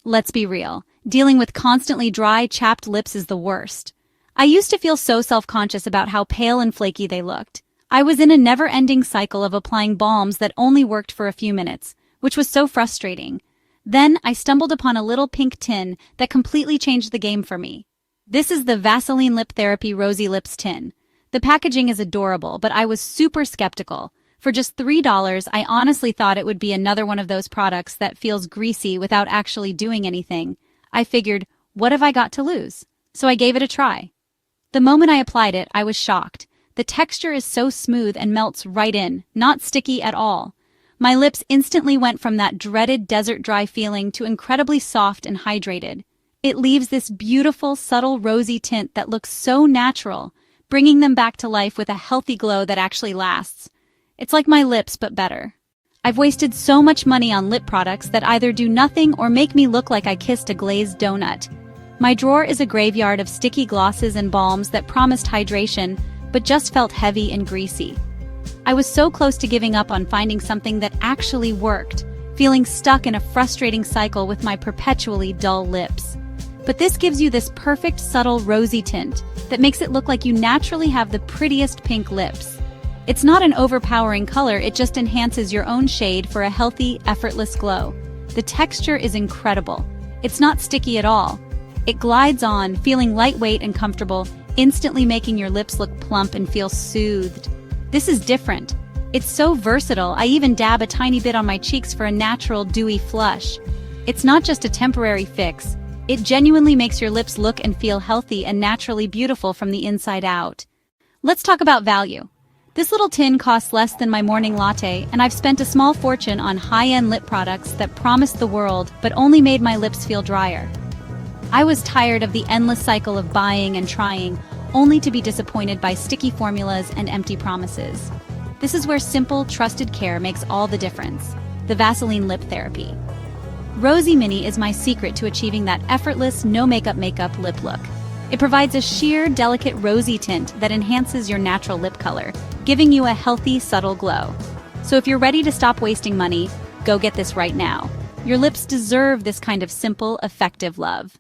Let's be real. Dealing with constantly dry, chapped lips is the worst. I used to feel so self-conscious about how pale and flaky they looked. I was in a never-ending cycle of applying balms that only worked for a few minutes, which was so frustrating. Then I stumbled upon a little pink tin that completely changed the game for me. This is the Vaseline Lip Therapy Rosy Lips tin. The packaging is adorable, but I was super skeptical. For just $3, I honestly thought it would be another one of those products that feels greasy without actually doing anything. I figured, what have I got to lose? So I gave it a try. The moment I applied it, I was shocked. The texture is so smooth and melts right in, not sticky at all. My lips instantly went from that dreaded desert dry feeling to incredibly soft and hydrated. It leaves this beautiful, subtle rosy tint that looks so natural, bringing them back to life with a healthy glow that actually lasts. It's like my lips, but better. I've wasted so much money on lip products that either do nothing or make me look like I kissed a glazed donut. My drawer is a graveyard of sticky glosses and balms that promised hydration, but just felt heavy and greasy. I was so close to giving up on finding something that actually worked, feeling stuck in a frustrating cycle with my perpetually dull lips. But this gives you this perfect, subtle, rosy tint that makes it look like you naturally have the prettiest pink lips. It's not an overpowering color, it just enhances your own shade for a healthy, effortless glow. The texture is incredible. It's not sticky at all. It glides on, feeling lightweight and comfortable, instantly making your lips look plump and feel soothed. This is different. It's so versatile, I even dab a tiny bit on my cheeks for a natural, dewy flush. It's not just a temporary fix. It genuinely makes your lips look and feel healthy and naturally beautiful from the inside out. Let's talk about value. This little tin costs less than my morning latte, and I've spent a small fortune on high-end lip products that promised the world but only made my lips feel drier. I was tired of the endless cycle of buying and trying, only to be disappointed by sticky formulas and empty promises. This is where simple, trusted care makes all the difference. The Vaseline Lip Therapy. Rosy Mini is my secret to achieving that effortless, no-makeup lip look. It provides a sheer, delicate rosy tint that enhances your natural lip color, giving you a healthy, subtle glow. So if you're ready to stop wasting money, go get this right now. Your lips deserve this kind of simple, effective love.